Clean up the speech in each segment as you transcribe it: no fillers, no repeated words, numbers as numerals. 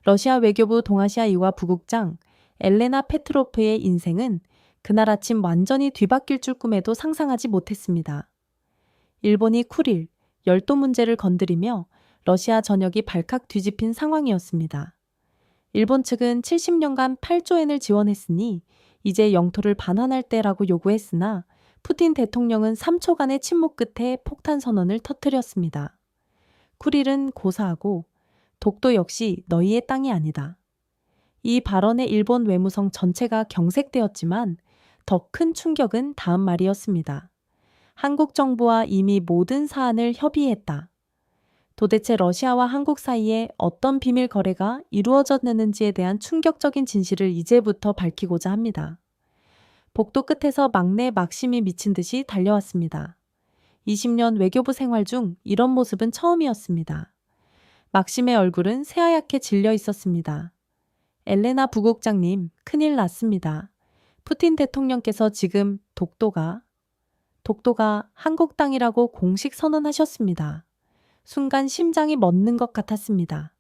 러시아 외교부 동아시아 이화 부국장 엘레나 페트로프의 인생은 그날 아침 완전히 뒤바뀔 줄 꿈에도 상상하지 못했습니다. 일본이 쿠릴, 열도 문제를 건드리며 러시아 전역이 발칵 뒤집힌 상황이었습니다. 일본 측은 70년간 8조 엔을 지원했으니 이제 영토를 반환할 때라고 요구했으나 푸틴 대통령은 3초간의 침묵 끝에 폭탄 선언을 터뜨렸습니다. 쿠릴은 고사하고 독도 역시 너희의 땅이 아니다. 이 발언에 일본 외무성 전체가 경색되었지만 더 큰 충격은 다음 말이었습니다. 한국 정부와 이미 모든 사안을 협의했다. 도대체 러시아와 한국 사이에 어떤 비밀 거래가 이루어졌는지에 대한 충격적인 진실을 이제부터 밝히고자 합니다. 복도 끝에서 막내 막심이 미친 듯이 달려왔습니다. 20년 외교부 생활 중 이런 모습은 처음이었습니다. 막심의 얼굴은 새하얗게 질려 있었습니다. 엘레나 부국장님, 큰일 났습니다. 푸틴 대통령께서 지금 독도가 한국 땅이라고 공식 선언하셨습니다. 순간 심장이 멎는 것 같았습니다.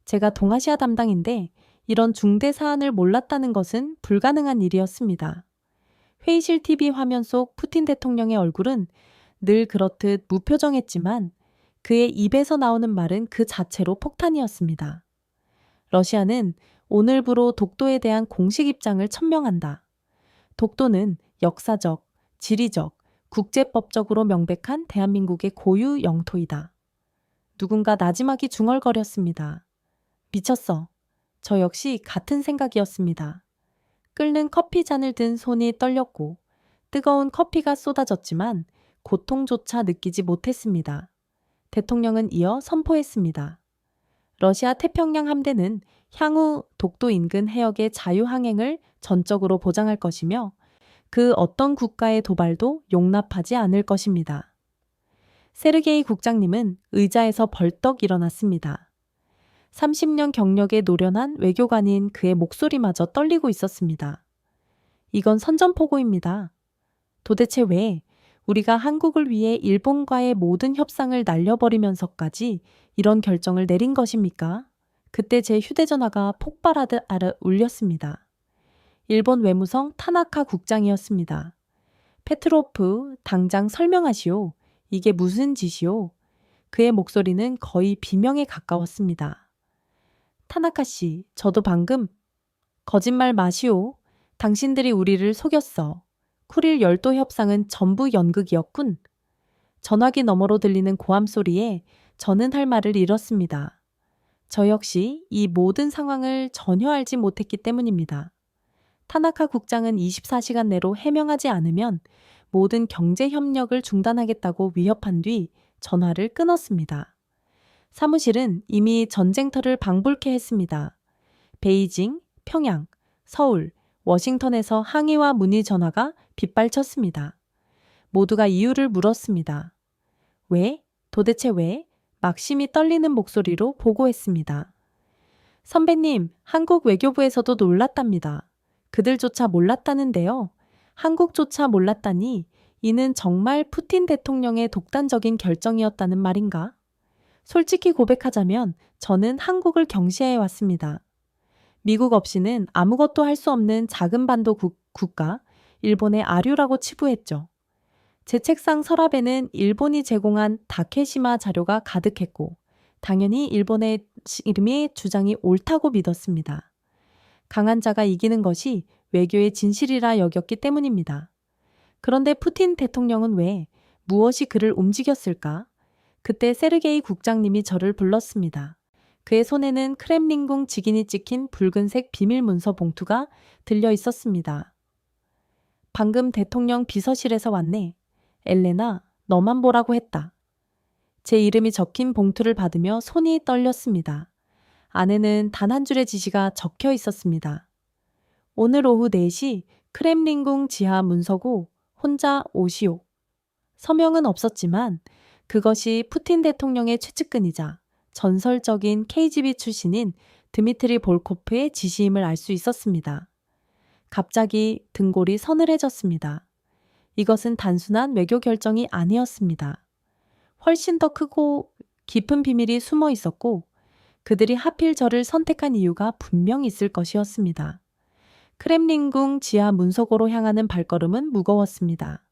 제가 동아시아 담당인데 이런 중대 사안을 몰랐다는 것은 불가능한 일이었습니다. 회의실 TV 화면 속 푸틴 대통령의 얼굴은 늘 그렇듯 무표정했지만 그의 입에서 나오는 말은 그 자체로 폭탄이었습니다. 러시아는 오늘부로 독도에 대한 공식 입장을 천명한다. 독도는 역사적, 지리적, 국제법적으로 명백한 대한민국의 고유 영토이다. 누군가 나지막이 중얼거렸습니다. 미쳤어. 저 역시 같은 생각이었습니다. 끓는 커피 잔을 든 손이 떨렸고 뜨거운 커피가 쏟아졌지만 고통조차 느끼지 못했습니다. 대통령은 이어 선포했습니다. 러시아 태평양 함대는 향후 독도 인근 해역의 자유항행을 전적으로 보장할 것이며 그 어떤 국가의 도발도 용납하지 않을 것입니다. 세르게이 국장님은 의자에서 벌떡 일어났습니다. 30년 경력에 노련한 외교관인 그의 목소리마저 떨리고 있었습니다. 이건 선전포고입니다. 도대체 왜 우리가 한국을 위해 일본과의 모든 협상을 날려버리면서까지 이런 결정을 내린 것입니까? 그때 제 휴대전화가 폭발하듯 울렸습니다. 일본 외무성 타나카 국장이었습니다. 페트로프, 당장 설명하시오. 이게 무슨 짓이오? 그의 목소리는 거의 비명에 가까웠습니다. 타나카 씨, 저도 방금 거짓말 마시오. 당신들이 우리를 속였어. 쿠릴 열도 협상은 전부 연극이었군. 전화기 너머로 들리는 고함 소리에 저는 할 말을 잃었습니다. 저 역시 이 모든 상황을 전혀 알지 못했기 때문입니다. 타나카 국장은 24시간 내로 해명하지 않으면 모든 경제 협력을 중단하겠다고 위협한 뒤 전화를 끊었습니다. 사무실은 이미 전쟁터를 방불케 했습니다. 베이징, 평양, 서울, 워싱턴에서 항의와 문의 전화가 빗발쳤습니다. 모두가 이유를 물었습니다. 왜? 도대체 왜? 막심이 떨리는 목소리로 보고했습니다. 선배님, 한국 외교부에서도 놀랐답니다. 그들조차 몰랐다는데요. 한국조차 몰랐다니 이는 정말 푸틴 대통령의 독단적인 결정이었다는 말인가? 솔직히 고백하자면 저는 한국을 경시해 왔습니다. 미국 없이는 아무것도 할 수 없는 작은 반도 국가, 일본의 아류라고 치부했죠. 제 책상 서랍에는 일본이 제공한 다케시마 자료가 가득했고 당연히 일본의 이름의 주장이 옳다고 믿었습니다. 강한 자가 이기는 것이 외교의 진실이라 여겼기 때문입니다. 그런데 푸틴 대통령은 왜 무엇이 그를 움직였을까? 그때 세르게이 국장님이 저를 불렀습니다. 그의 손에는 크렘린궁 직인이 찍힌 붉은색 비밀 문서 봉투가 들려 있었습니다. 방금 대통령 비서실에서 왔네. 엘레나, 너만 보라고 했다. 제 이름이 적힌 봉투를 받으며 손이 떨렸습니다. 안에는 단 한 줄의 지시가 적혀 있었습니다. 오늘 오후 4시 크렘린궁 지하 문서고 혼자 오시오. 서명은 없었지만 그것이 푸틴 대통령의 최측근이자 전설적인 KGB 출신인 드미트리 볼코프의 지시임을 알 수 있었습니다. 갑자기 등골이 서늘해졌습니다. 이것은 단순한 외교 결정이 아니었습니다. 훨씬 더 크고 깊은 비밀이 숨어 있었고 그들이 하필 저를 선택한 이유가 분명 있을 것이었습니다. 크렘린궁 지하 문서고로 향하는 발걸음은 무거웠습니다.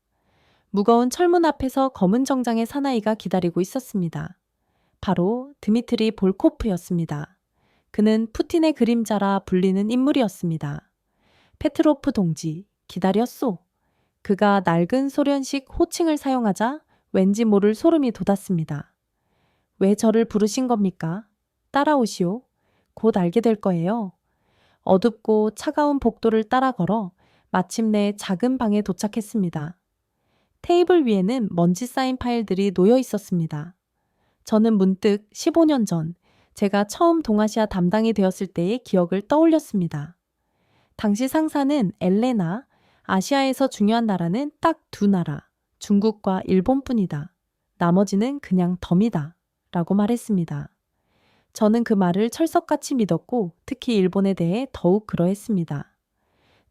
무거운 철문 앞에서 검은 정장의 사나이가 기다리고 있었습니다. 바로 드미트리 볼코프였습니다. 그는 푸틴의 그림자라 불리는 인물이었습니다. 페트로프 동지, 기다렸소. 그가 낡은 소련식 호칭을 사용하자 왠지 모를 소름이 돋았습니다. 왜 저를 부르신 겁니까? 따라오시오. 곧 알게 될 거예요. 어둡고 차가운 복도를 따라 걸어 마침내 작은 방에 도착했습니다. 테이블 위에는 먼지 쌓인 파일들이 놓여 있었습니다. 저는 문득 15년 전 제가 처음 동아시아 담당이 되었을 때의 기억을 떠올렸습니다. 당시 상사는 엘레나, 아시아에서 중요한 나라는 딱 두 나라, 중국과 일본뿐이다. 나머지는 그냥 덤이다. 라고 말했습니다. 저는 그 말을 철석같이 믿었고 특히 일본에 대해 더욱 그러했습니다.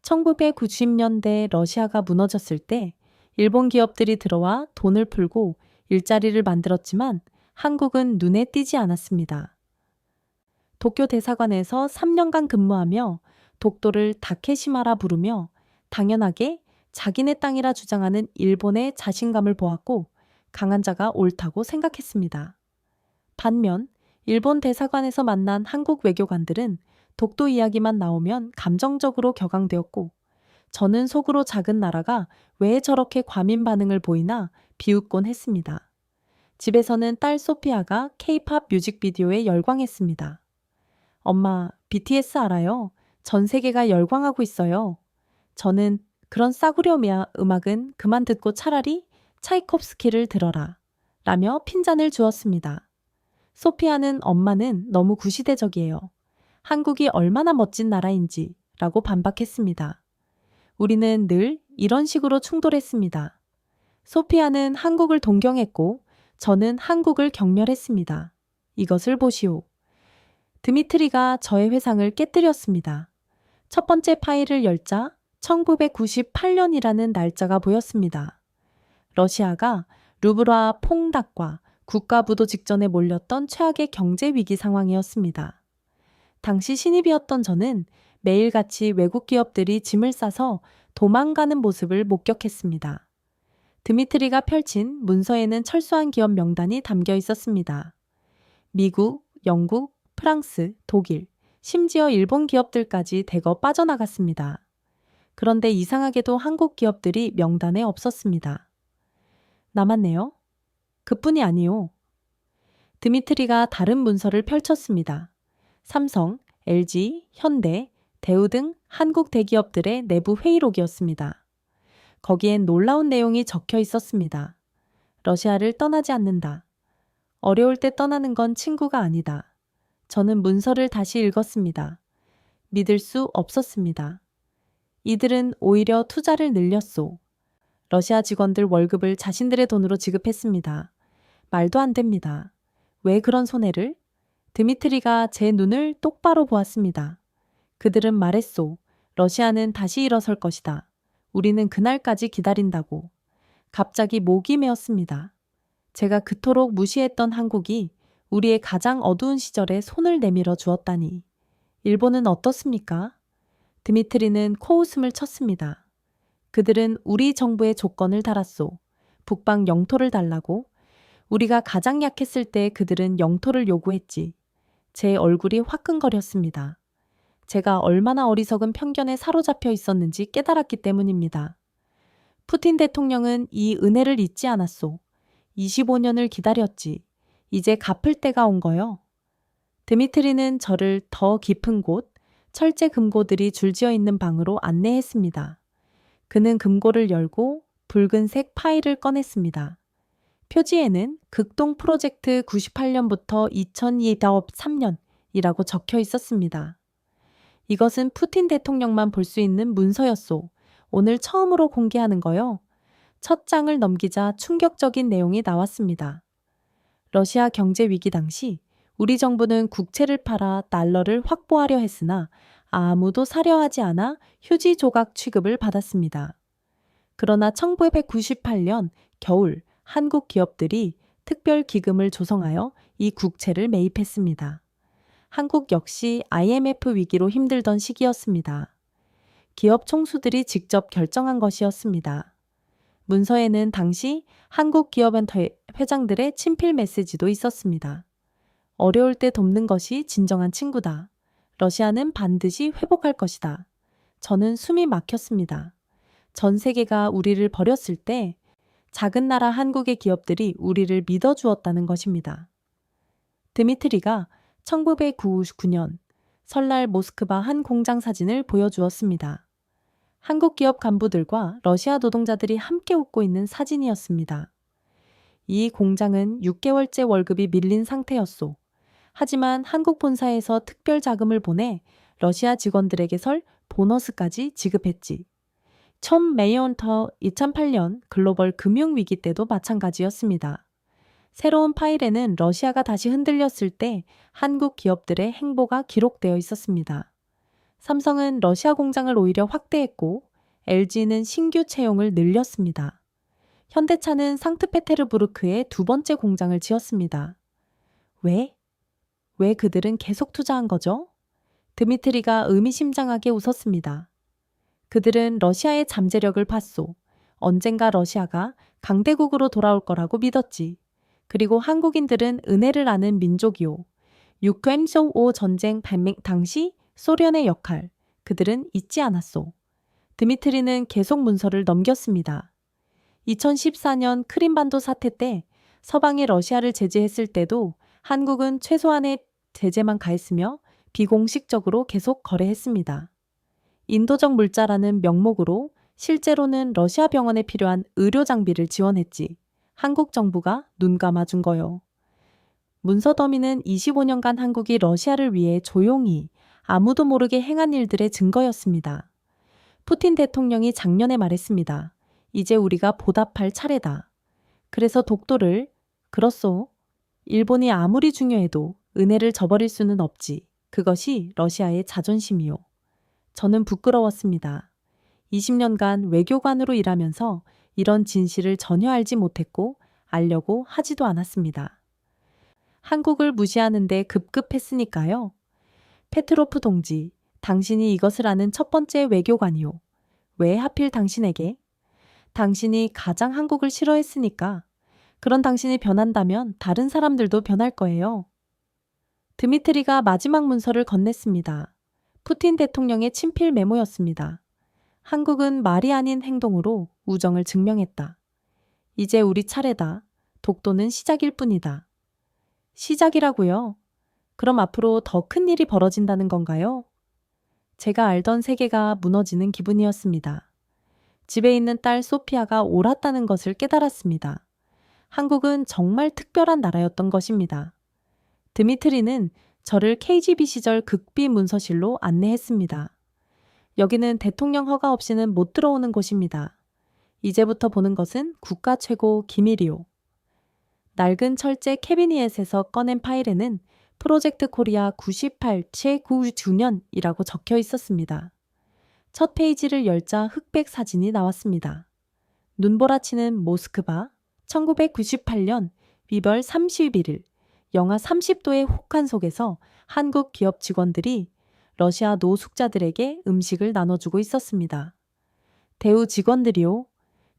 1990년대 러시아가 무너졌을 때 일본 기업들이 들어와 돈을 풀고 일자리를 만들었지만 한국은 눈에 띄지 않았습니다. 도쿄 대사관에서 3년간 근무하며 독도를 다케시마라 부르며 당연하게 자기네 땅이라 주장하는 일본의 자신감을 보았고 강한 자가 옳다고 생각했습니다. 반면 일본 대사관에서 만난 한국 외교관들은 독도 이야기만 나오면 감정적으로 격앙되었고 저는 속으로 작은 나라가 왜 저렇게 과민 반응을 보이나 비웃곤 했습니다. 집에서는 딸 소피아가 K-팝 뮤직비디오에 열광했습니다. 엄마, BTS 알아요? 전 세계가 열광하고 있어요. 저는 그런 싸구려 음악은 그만 듣고 차라리 차이콥스키를 들어라 라며 핀잔을 주었습니다. 소피아는 엄마는 너무 구시대적이에요. 한국이 얼마나 멋진 나라인지 라고 반박했습니다. 우리는 늘 이런 식으로 충돌했습니다. 소피아는 한국을 동경했고 저는 한국을 경멸했습니다. 이것을 보시오. 드미트리가 저의 회상을 깨뜨렸습니다. 첫 번째 파일을 열자 1998년이라는 날짜가 보였습니다. 러시아가 루브라 폭락과 국가부도 직전에 몰렸던 최악의 경제 위기 상황이었습니다. 당시 신입이었던 저는 매일같이 외국 기업들이 짐을 싸서 도망가는 모습을 목격했습니다. 드미트리가 펼친 문서에는 철수한 기업 명단이 담겨 있었습니다. 미국, 영국, 프랑스, 독일, 심지어 일본 기업들까지 대거 빠져나갔습니다. 그런데 이상하게도 한국 기업들이 명단에 없었습니다. 남았네요. 그뿐이 아니오. 드미트리가 다른 문서를 펼쳤습니다. 삼성, LG, 현대, 대우 등 한국 대기업들의 내부 회의록이었습니다. 거기엔 놀라운 내용이 적혀 있었습니다. 러시아를 떠나지 않는다. 어려울 때 떠나는 건 친구가 아니다. 저는 문서를 다시 읽었습니다. 믿을 수 없었습니다. 이들은 오히려 투자를 늘렸소. 러시아 직원들 월급을 자신들의 돈으로 지급했습니다. 말도 안 됩니다. 왜 그런 손해를? 드미트리가 제 눈을 똑바로 보았습니다. 그들은 말했소. 러시아는 다시 일어설 것이다. 우리는 그날까지 기다린다고. 갑자기 목이 메었습니다. 제가 그토록 무시했던 한국이 우리의 가장 어두운 시절에 손을 내밀어 주었다니. 일본은 어떻습니까? 드미트리는 코웃음을 쳤습니다. 그들은 우리 정부의 조건을 달았소. 북방 영토를 달라고. 우리가 가장 약했을 때 그들은 영토를 요구했지. 제 얼굴이 화끈거렸습니다. 제가 얼마나 어리석은 편견에 사로잡혀 있었는지 깨달았기 때문입니다. 푸틴 대통령은 이 은혜를 잊지 않았소. 25년을 기다렸지. 이제 갚을 때가 온 거요. 드미트리는 저를 더 깊은 곳, 철제 금고들이 줄지어 있는 방으로 안내했습니다. 그는 금고를 열고 붉은색 파일을 꺼냈습니다. 표지에는 극동 프로젝트 98년부터 2023년이라고 적혀 있었습니다. 이것은 푸틴 대통령만 볼 수 있는 문서였소. 오늘 처음으로 공개하는 거요. 첫 장을 넘기자 충격적인 내용이 나왔습니다. 러시아 경제 위기 당시 우리 정부는 국채를 팔아 달러를 확보하려 했으나 아무도 사려 하지 않아 휴지 조각 취급을 받았습니다. 그러나 1998년 겨울 한국 기업들이 특별 기금을 조성하여 이 국채를 매입했습니다. 한국 역시 IMF 위기로 힘들던 시기였습니다. 기업 총수들이 직접 결정한 것이었습니다. 문서에는 당시 한국기업연대 회장들의 친필 메시지도 있었습니다. 어려울 때 돕는 것이 진정한 친구다. 러시아는 반드시 회복할 것이다. 저는 숨이 막혔습니다. 전 세계가 우리를 버렸을 때 작은 나라 한국의 기업들이 우리를 믿어주었다는 것입니다. 드미트리가 1999년 설날 모스크바 한 공장 사진을 보여주었습니다. 한국 기업 간부들과 러시아 노동자들이 함께 웃고 있는 사진이었습니다. 이 공장은 6개월째 월급이 밀린 상태였소. 하지만 한국 본사에서 특별 자금을 보내 러시아 직원들에게 설 보너스까지 지급했지. 첨 메이온터 2008년 글로벌 금융위기 때도 마찬가지였습니다. 새로운 파일에는 러시아가 다시 흔들렸을 때 한국 기업들의 행보가 기록되어 있었습니다. 삼성은 러시아 공장을 오히려 확대했고 LG는 신규 채용을 늘렸습니다. 현대차는 상트페테르부르크에 두 번째 공장을 지었습니다. 왜? 왜 그들은 계속 투자한 거죠? 드미트리가 의미심장하게 웃었습니다. 그들은 러시아의 잠재력을 봤소. 언젠가 러시아가 강대국으로 돌아올 거라고 믿었지. 그리고 한국인들은 은혜를 아는 민족이오. 6.25 전쟁 발명 당시 소련의 역할, 그들은 잊지 않았소. 드미트리는 계속 문서를 넘겼습니다. 2014년 크림반도 사태 때 서방이 러시아를 제재했을 때도 한국은 최소한의 제재만 가했으며 비공식적으로 계속 거래했습니다. 인도적 물자라는 명목으로 실제로는 러시아 병원에 필요한 의료 장비를 지원했지. 한국 정부가 눈 감아준 거요. 문서 더미는 25년간 한국이 러시아를 위해 조용히 아무도 모르게 행한 일들의 증거였습니다. 푸틴 대통령이 작년에 말했습니다. 이제 우리가 보답할 차례다. 그래서 독도를, 그렇소. 일본이 아무리 중요해도 은혜를 저버릴 수는 없지. 그것이 러시아의 자존심이요. 저는 부끄러웠습니다. 20년간 외교관으로 일하면서 이런 진실을 전혀 알지 못했고 알려고 하지도 않았습니다. 한국을 무시하는데 급급했으니까요. 페트로프 동지, 당신이 이것을 아는 첫 번째 외교관이요. 왜 하필 당신에게? 당신이 가장 한국을 싫어했으니까. 그런 당신이 변한다면 다른 사람들도 변할 거예요. 드미트리가 마지막 문서를 건넸습니다. 푸틴 대통령의 친필 메모였습니다. 한국은 말이 아닌 행동으로 우정을 증명했다. 이제 우리 차례다. 독도는 시작일 뿐이다. 시작이라고요? 그럼 앞으로 더 큰 일이 벌어진다는 건가요? 제가 알던 세계가 무너지는 기분이었습니다. 집에 있는 딸 소피아가 옳았다는 것을 깨달았습니다. 한국은 정말 특별한 나라였던 것입니다. 드미트리는 저를 KGB 시절 극비 문서실로 안내했습니다. 여기는 대통령 허가 없이는 못 들어오는 곳입니다. 이제부터 보는 것은 국가 최고 기밀이요. 낡은 철제 캐비닛에서 꺼낸 파일에는 프로젝트 코리아 98 제9주년이라고 적혀 있었습니다. 첫 페이지를 열자 흑백 사진이 나왔습니다. 눈보라치는 모스크바 1998년 위벌 31일 영하 30도의 혹한 속에서 한국 기업 직원들이 러시아 노숙자들에게 음식을 나눠주고 있었습니다. 대우 직원들이요.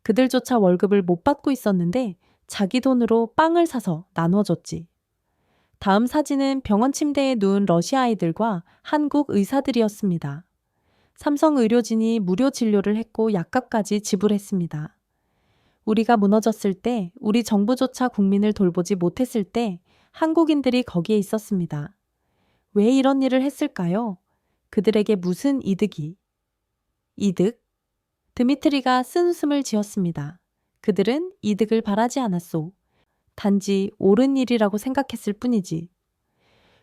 그들조차 월급을 못 받고 있었는데 자기 돈으로 빵을 사서 나눠줬지. 다음 사진은 병원 침대에 누운 러시아 아이들과 한국 의사들이었습니다. 삼성 의료진이 무료 진료를 했고 약값까지 지불했습니다. 우리가 무너졌을 때, 우리 정부조차 국민을 돌보지 못했을 때 한국인들이 거기에 있었습니다. 왜 이런 일을 했을까요? 그들에게 무슨 이득이? 이득? 드미트리가 쓴웃음을 지었습니다. 그들은 이득을 바라지 않았소. 단지 옳은 일이라고 생각했을 뿐이지.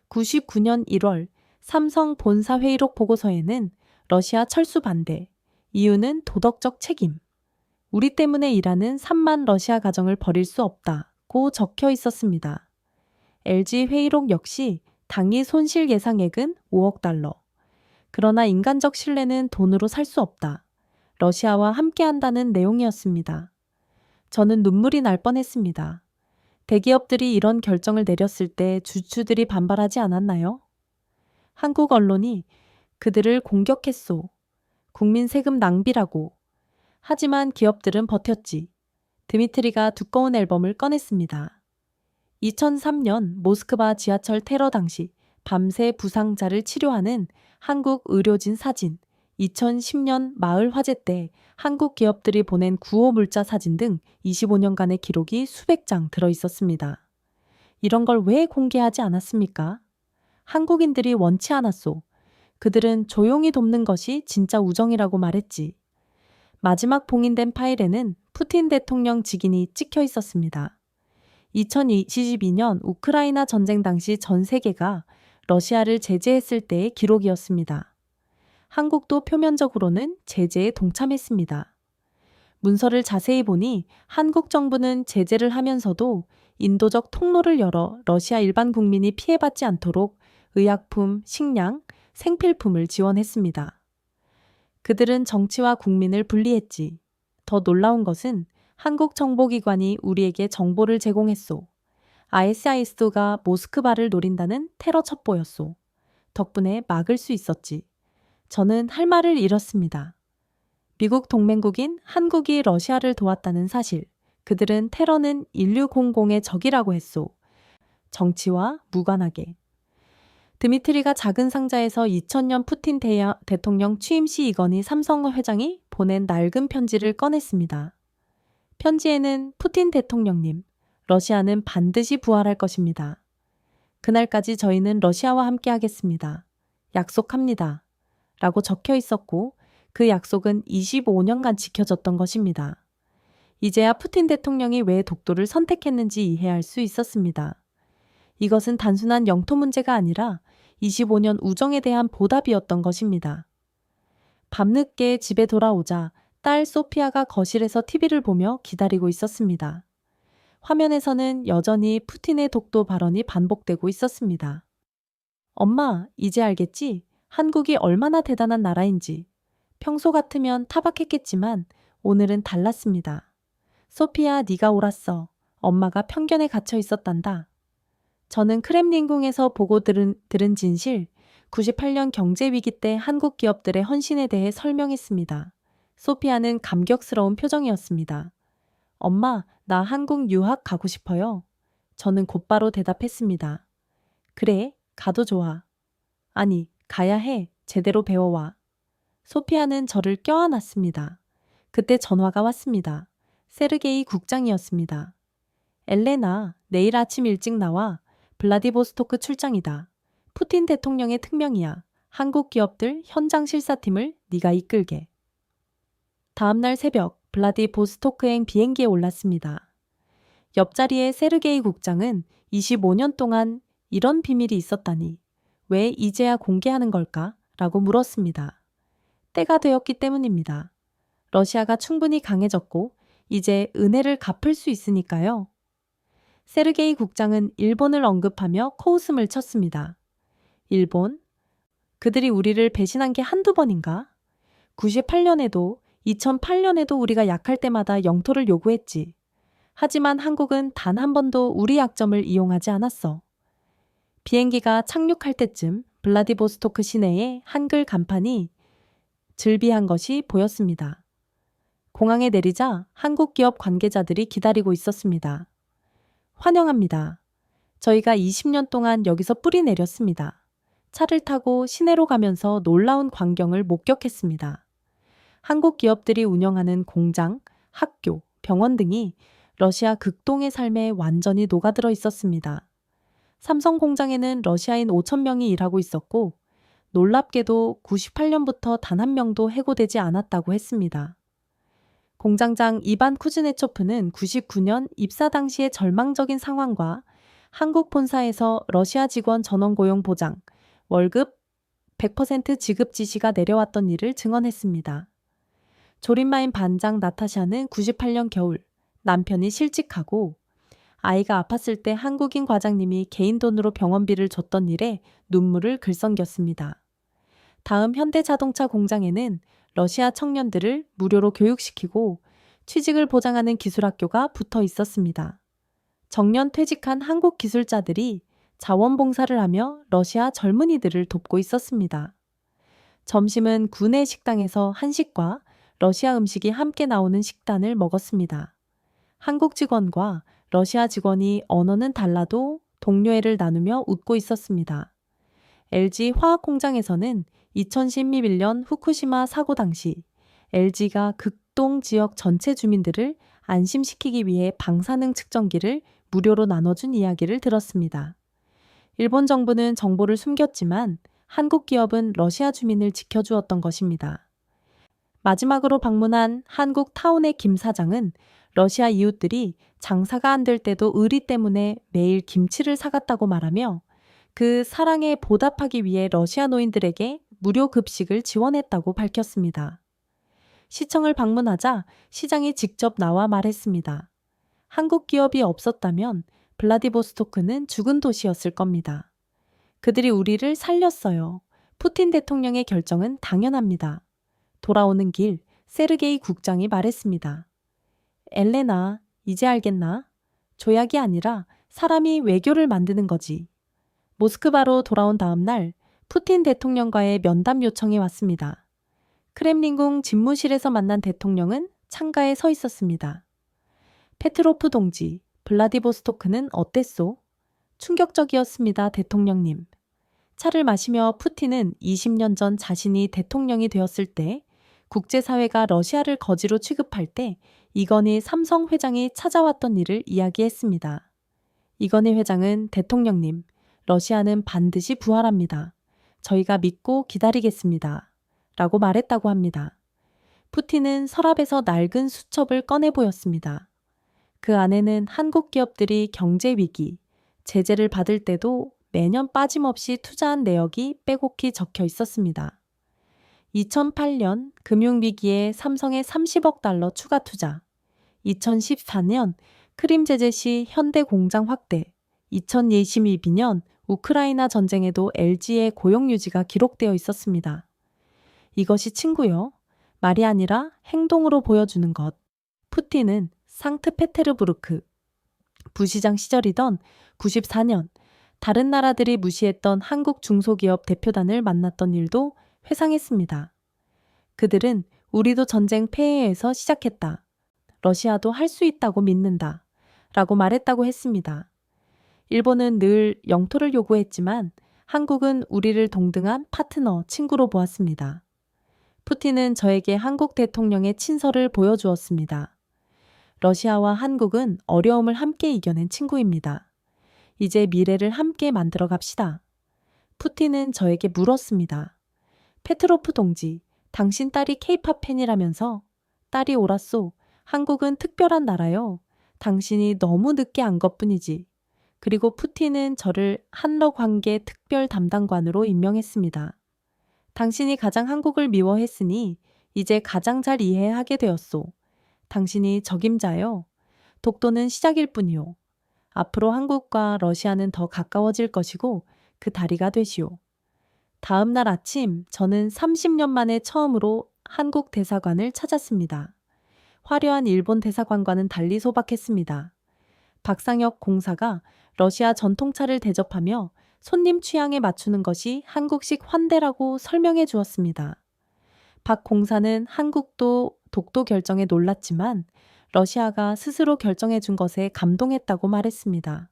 99년 1월 삼성 본사 회의록 보고서에는 러시아 철수 반대, 이유는 도덕적 책임. 우리 때문에 일하는 3만 러시아 가정을 버릴 수 없다고 적혀 있었습니다. LG 회의록 역시 당일 손실 예상액은 5억 달러. 그러나 인간적 신뢰는 돈으로 살 수 없다. 러시아와 함께한다는 내용이었습니다. 저는 눈물이 날 뻔했습니다. 대기업들이 이런 결정을 내렸을 때 주주들이 반발하지 않았나요? 한국 언론이 그들을 공격했소. 국민 세금 낭비라고. 하지만 기업들은 버텼지. 드미트리가 두꺼운 앨범을 꺼냈습니다. 2003년 모스크바 지하철 테러 당시 밤새 부상자를 치료하는 한국 의료진 사진, 2010년 마을 화재 때 한국 기업들이 보낸 구호 물자 사진 등 25년간의 기록이 수백 장 들어 있었습니다. 이런 걸 왜 공개하지 않았습니까? 한국인들이 원치 않았소. 그들은 조용히 돕는 것이 진짜 우정이라고 말했지. 마지막 봉인된 파일에는 푸틴 대통령 직인이 찍혀 있었습니다. 2022년 우크라이나 전쟁 당시 전 세계가 러시아를 제재했을 때의 기록이었습니다. 한국도 표면적으로는 제재에 동참했습니다. 문서를 자세히 보니 한국 정부는 제재를 하면서도 인도적 통로를 열어 러시아 일반 국민이 피해받지 않도록 의약품, 식량, 생필품을 지원했습니다. 그들은 정치와 국민을 분리했지. 더 놀라운 것은 한국 정보기관이 우리에게 정보를 제공했소. ISIS가 모스크바를 노린다는 테러 첩보였소. 덕분에 막을 수 있었지. 저는 할 말을 잃었습니다. 미국 동맹국인 한국이 러시아를 도왔다는 사실, 그들은 테러는 인류 공공의 적이라고 했소. 정치와 무관하게. 드미트리가 작은 상자에서 2000년 푸틴 대통령 취임 시 이건희 삼성 회장이 보낸 낡은 편지를 꺼냈습니다. 편지에는 푸틴 대통령님, 러시아는 반드시 부활할 것입니다. 그날까지 저희는 러시아와 함께 하겠습니다. 약속합니다. 라고 적혀 있었고 그 약속은 25년간 지켜졌던 것입니다. 이제야 푸틴 대통령이 왜 독도를 선택했는지 이해할 수 있었습니다. 이것은 단순한 영토 문제가 아니라 25년 우정에 대한 보답이었던 것입니다. 밤늦게 집에 돌아오자 딸 소피아가 거실에서 TV를 보며 기다리고 있었습니다. 화면에서는 여전히 푸틴의 독도 발언이 반복되고 있었습니다. 엄마, 이제 알겠지? 한국이 얼마나 대단한 나라인지. 평소 같으면 타박했겠지만 오늘은 달랐습니다. 소피아, 네가 옳았어. 엄마가 편견에 갇혀 있었단다. 저는 크렘린궁에서 보고 들은 진실, 98년 경제위기 때 한국 기업들의 헌신에 대해 설명했습니다. 소피아는 감격스러운 표정이었습니다. 엄마, 나 한국 유학 가고 싶어요. 저는 곧바로 대답했습니다. 그래, 가도 좋아. 아니, 가야 해. 제대로 배워와. 소피아는 저를 껴안았습니다. 그때 전화가 왔습니다. 세르게이 국장이었습니다. 엘레나, 내일 아침 일찍 나와. 블라디보스토크 출장이다. 푸틴 대통령의 특명이야. 한국 기업들 현장 실사팀을 네가 이끌게. 다음날 새벽 블라디보스토크행 비행기에 올랐습니다. 옆자리의 세르게이 국장은 25년 동안 이런 비밀이 있었다니 왜 이제야 공개하는 걸까? 라고 물었습니다. 때가 되었기 때문입니다. 러시아가 충분히 강해졌고 이제 은혜를 갚을 수 있으니까요. 세르게이 국장은 일본을 언급하며 코웃음을 쳤습니다. 일본? 그들이 우리를 배신한 게 한두 번인가? 98년에도 2008년에도 우리가 약할 때마다 영토를 요구했지. 하지만 한국은 단 한 번도 우리 약점을 이용하지 않았어. 비행기가 착륙할 때쯤 블라디보스토크 시내에 한글 간판이 즐비한 것이 보였습니다. 공항에 내리자 한국 기업 관계자들이 기다리고 있었습니다. 환영합니다. 저희가 20년 동안 여기서 뿌리 내렸습니다. 차를 타고 시내로 가면서 놀라운 광경을 목격했습니다. 한국 기업들이 운영하는 공장, 학교, 병원 등이 러시아 극동의 삶에 완전히 녹아들어 있었습니다. 삼성 공장에는 러시아인 5,000명이 일하고 있었고 놀랍게도 98년부터 단 한 명도 해고되지 않았다고 했습니다. 공장장 이반 쿠즈네초프는 99년 입사 당시의 절망적인 상황과 한국 본사에서 러시아 직원 전원 고용 보장, 월급 100% 지급 지시가 내려왔던 일을 증언했습니다. 조린마인 반장 나타샤는 98년 겨울 남편이 실직하고 아이가 아팠을 때 한국인 과장님이 개인 돈으로 병원비를 줬던 일에 눈물을 글썽겼습니다. 다음 현대자동차 공장에는 러시아 청년들을 무료로 교육시키고 취직을 보장하는 기술학교가 붙어 있었습니다. 정년 퇴직한 한국 기술자들이 자원봉사를 하며 러시아 젊은이들을 돕고 있었습니다. 점심은 구내 식당에서 한식과 러시아 음식이 함께 나오는 식단을 먹었습니다. 한국 직원과 러시아 직원이 언어는 달라도 동료애를 나누며 웃고 있었습니다. LG 화학 공장에서는 2011년 후쿠시마 사고 당시 LG가 극동 지역 전체 주민들을 안심시키기 위해 방사능 측정기를 무료로 나눠준 이야기를 들었습니다. 일본 정부는 정보를 숨겼지만 한국 기업은 러시아 주민을 지켜주었던 것입니다. 마지막으로 방문한 한국 타운의 김 사장은 러시아 이웃들이 장사가 안 될 때도 의리 때문에 매일 김치를 사갔다고 말하며 그 사랑에 보답하기 위해 러시아 노인들에게 무료 급식을 지원했다고 밝혔습니다. 시청을 방문하자 시장이 직접 나와 말했습니다. 한국 기업이 없었다면 블라디보스토크는 죽은 도시였을 겁니다. 그들이 우리를 살렸어요. 푸틴 대통령의 결정은 당연합니다. 돌아오는 길 세르게이 국장이 말했습니다. 엘레나, 이제 알겠나? 조약이 아니라 사람이 외교를 만드는 거지. 모스크바로 돌아온 다음 날 푸틴 대통령과의 면담 요청이 왔습니다. 크렘린궁 집무실에서 만난 대통령은 창가에 서 있었습니다. 페트로프 동지, 블라디보스토크는 어땠소? 충격적이었습니다, 대통령님. 차를 마시며 푸틴은 20년 전 자신이 대통령이 되었을 때 국제사회가 러시아를 거지로 취급할 때 이건희 삼성 회장이 찾아왔던 일을 이야기했습니다. 이건희 회장은 대통령님, 러시아는 반드시 부활합니다. 저희가 믿고 기다리겠습니다. 라고 말했다고 합니다. 푸틴은 서랍에서 낡은 수첩을 꺼내 보였습니다. 그 안에는 한국 기업들이 경제 위기, 제재를 받을 때도 매년 빠짐없이 투자한 내역이 빼곡히 적혀 있었습니다. 2008년 금융위기에 삼성의 30억 달러 추가 투자, 2014년 크림 제재 시 현대 공장 확대, 2022년 우크라이나 전쟁에도 LG의 고용 유지가 기록되어 있었습니다. 이것이 친구요. 말이 아니라 행동으로 보여주는 것. 푸틴은 상트페테르부르크 부시장 시절이던 94년 다른 나라들이 무시했던 한국 중소기업 대표단을 만났던 일도 회상했습니다. 그들은 우리도 전쟁 폐해에서 시작했다. 러시아도 할 수 있다고 믿는다. 라고 말했다고 했습니다. 일본은 늘 영토를 요구했지만 한국은 우리를 동등한 파트너, 친구로 보았습니다. 푸틴은 저에게 한국 대통령의 친서를 보여주었습니다. 러시아와 한국은 어려움을 함께 이겨낸 친구입니다. 이제 미래를 함께 만들어 갑시다. 푸틴은 저에게 물었습니다. 페트로프 동지, 당신 딸이 케이팝 팬이라면서? 딸이 옳았소. 한국은 특별한 나라요. 당신이 너무 늦게 안 것뿐이지. 그리고 푸틴은 저를 한러 관계 특별 담당관으로 임명했습니다. 당신이 가장 한국을 미워했으니 이제 가장 잘 이해하게 되었소. 당신이 적임자요. 독도는 시작일 뿐이요. 앞으로 한국과 러시아는 더 가까워질 것이고 그 다리가 되시오. 다음 날 아침 저는 30년 만에 처음으로 한국 대사관을 찾았습니다. 화려한 일본 대사관과는 달리 소박했습니다. 박상혁 공사가 러시아 전통차를 대접하며 손님 취향에 맞추는 것이 한국식 환대라고 설명해 주었습니다. 박 공사는 한국도 독도 결정에 놀랐지만 러시아가 스스로 결정해 준 것에 감동했다고 말했습니다.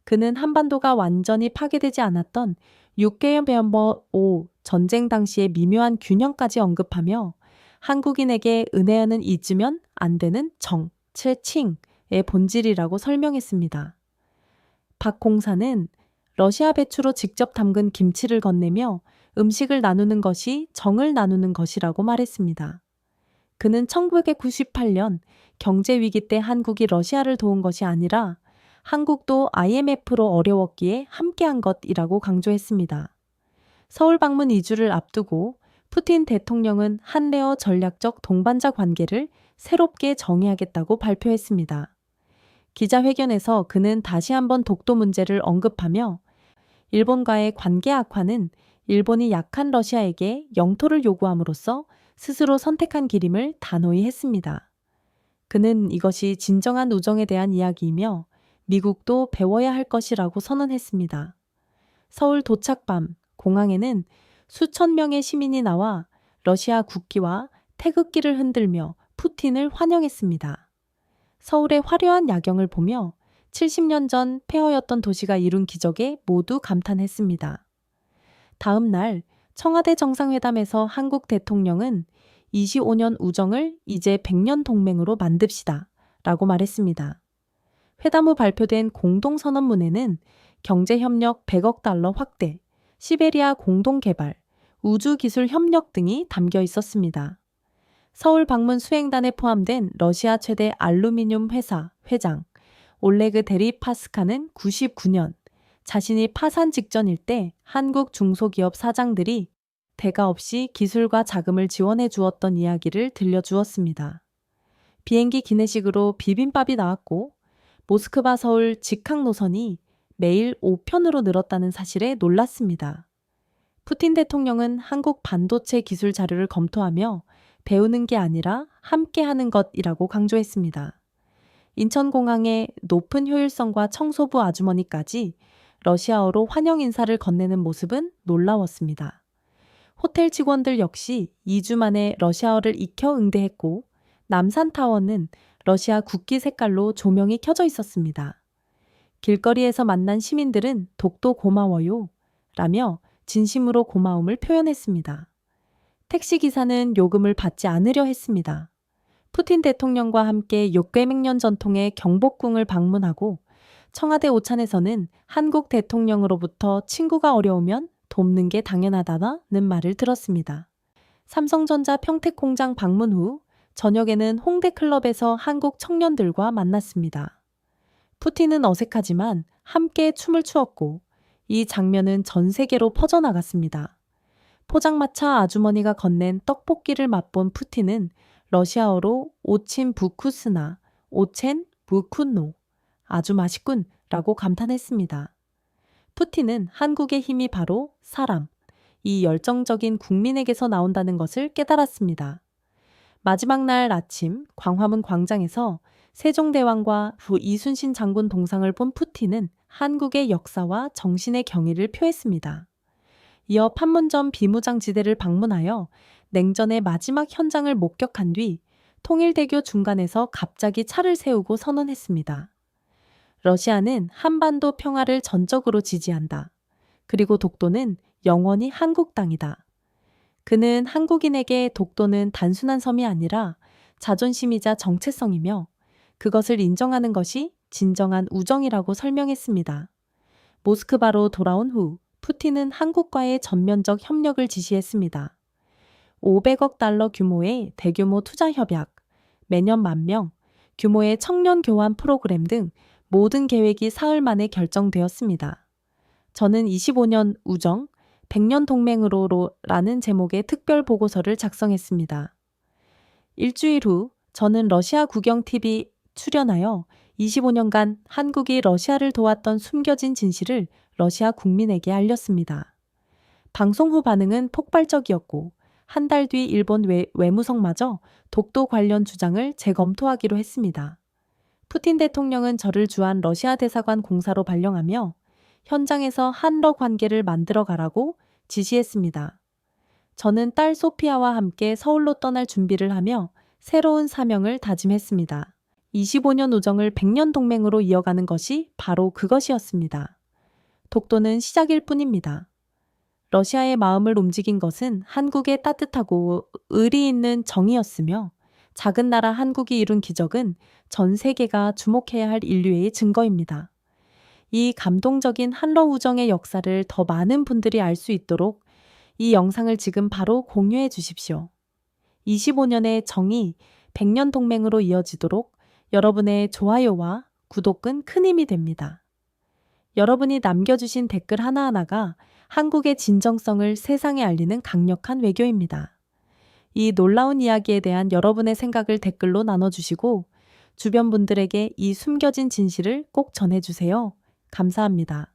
그는 한반도가 완전히 파괴되지 않았던 6개월 멤버 5 전쟁 당시의 미묘한 균형까지 언급하며 한국인에게 은혜는 잊으면 안 되는 정, 칭의 본질이라고 설명했습니다. 박 공사는 러시아 배추로 직접 담근 김치를 건네며 음식을 나누는 것이 정을 나누는 것이라고 말했습니다. 그는 1998년 경제위기 때 한국이 러시아를 도운 것이 아니라 한국도 IMF로 어려웠기에 함께한 것이라고 강조했습니다. 서울 방문 2주를 앞두고 푸틴 대통령은 한레어 전략적 동반자 관계를 새롭게 정의하겠다고 발표했습니다. 기자회견에서 그는 다시 한번 독도 문제를 언급하며 일본과의 관계 악화는 일본이 약한 러시아에게 영토를 요구함으로써 스스로 선택한 길임을 단호히 했습니다. 그는 이것이 진정한 우정에 대한 이야기이며 미국도 배워야 할 것이라고 선언했습니다. 서울 도착 밤 공항에는 수천 명의 시민이 나와 러시아 국기와 태극기를 흔들며 푸틴을 환영했습니다. 서울의 화려한 야경을 보며 70년 전 폐허였던 도시가 이룬 기적에 모두 감탄했습니다. 다음 날 청와대 정상회담에서 한국 대통령은 25년 우정을 이제 100년 동맹으로 만듭시다 라고 말했습니다. 회담 후 발표된 공동선언문에는 경제협력 100억 달러 확대, 시베리아 공동개발, 우주기술 협력 등이 담겨 있었습니다. 서울 방문 수행단에 포함된 러시아 최대 알루미늄 회사 회장 올레그 데리파스카는 99년 자신이 파산 직전일 때 한국 중소기업 사장들이 대가 없이 기술과 자금을 지원해 주었던 이야기를 들려주었습니다. 비행기 기내식으로 비빔밥이 나왔고 모스크바 서울 직항 노선이 매일 5편으로 늘었다는 사실에 놀랐습니다. 푸틴 대통령은 한국 반도체 기술 자료를 검토하며 배우는 게 아니라 함께하는 것이라고 강조했습니다. 인천공항의 높은 효율성과 청소부 아주머니까지 러시아어로 환영 인사를 건네는 모습은 놀라웠습니다. 호텔 직원들 역시 2주 만에 러시아어를 익혀 응대했고 남산타워는 러시아 국기 색깔로 조명이 켜져 있었습니다. 길거리에서 만난 시민들은 독도 고마워요 라며 진심으로 고마움을 표현했습니다. 택시기사는 요금을 받지 않으려 했습니다. 푸틴 대통령과 함께 600년 전통의 경복궁을 방문하고 청와대 오찬에서는 한국 대통령으로부터 친구가 어려우면 돕는 게 당연하다는 말을 들었습니다. 삼성전자 평택공장 방문 후 저녁에는 홍대클럽에서 한국 청년들과 만났습니다. 푸틴은 어색하지만 함께 춤을 추었고 이 장면은 전 세계로 퍼져나갔습니다. 포장마차 아주머니가 건넨 떡볶이를 맛본 푸틴은 러시아어로 오친 부쿠스나 오첸 부쿠노 아주 맛있군 라고 감탄했습니다. 푸틴은 한국의 힘이 바로 사람, 이 열정적인 국민에게서 나온다는 것을 깨달았습니다. 마지막 날 아침 광화문 광장에서 세종대왕과 부 이순신 장군 동상을 본 푸틴은 한국의 역사와 정신의 경의를 표했습니다. 이어 판문점 비무장지대를 방문하여 냉전의 마지막 현장을 목격한 뒤 통일대교 중간에서 갑자기 차를 세우고 선언했습니다. 러시아는 한반도 평화를 전적으로 지지한다. 그리고 독도는 영원히 한국 땅이다. 그는 한국인에게 독도는 단순한 섬이 아니라 자존심이자 정체성이며 그것을 인정하는 것이 진정한 우정이라고 설명했습니다. 모스크바로 돌아온 후 푸틴은 한국과의 전면적 협력을 지시했습니다. 500억 달러 규모의 대규모 투자 협약, 매년 10,000명, 규모의 청년 교환 프로그램 등 모든 계획이 사흘 만에 결정되었습니다. 저는 25년 우정, 100년 동맹으로라는 제목의 특별 보고서를 작성했습니다. 일주일 후 저는 러시아 국영 TV 출연하여 25년간 한국이 러시아를 도왔던 숨겨진 진실을 러시아 국민에게 알렸습니다. 방송 후 반응은 폭발적이었고 한 달 뒤 일본 외무성마저 독도 관련 주장을 재검토하기로 했습니다. 푸틴 대통령은 저를 주한 러시아 대사관 공사로 발령하며 현장에서 한러 관계를 만들어 가라고 지시했습니다. 저는 딸 소피아와 함께 서울로 떠날 준비를 하며 새로운 사명을 다짐했습니다. 25년 우정을 100년 동맹으로 이어가는 것이 바로 그것이었습니다. 독도는 시작일 뿐입니다. 러시아의 마음을 움직인 것은 한국의 따뜻하고 의리 있는 정이었으며 작은 나라 한국이 이룬 기적은 전 세계가 주목해야 할 인류의 증거입니다. 이 감동적인 한러 우정의 역사를 더 많은 분들이 알 수 있도록 이 영상을 지금 바로 공유해 주십시오. 25년의 정이 100년 동맹으로 이어지도록 여러분의 좋아요와 구독은 큰 힘이 됩니다. 여러분이 남겨주신 댓글 하나하나가 한국의 진정성을 세상에 알리는 강력한 외교입니다. 이 놀라운 이야기에 대한 여러분의 생각을 댓글로 나눠주시고 주변 분들에게 이 숨겨진 진실을 꼭 전해주세요. 감사합니다.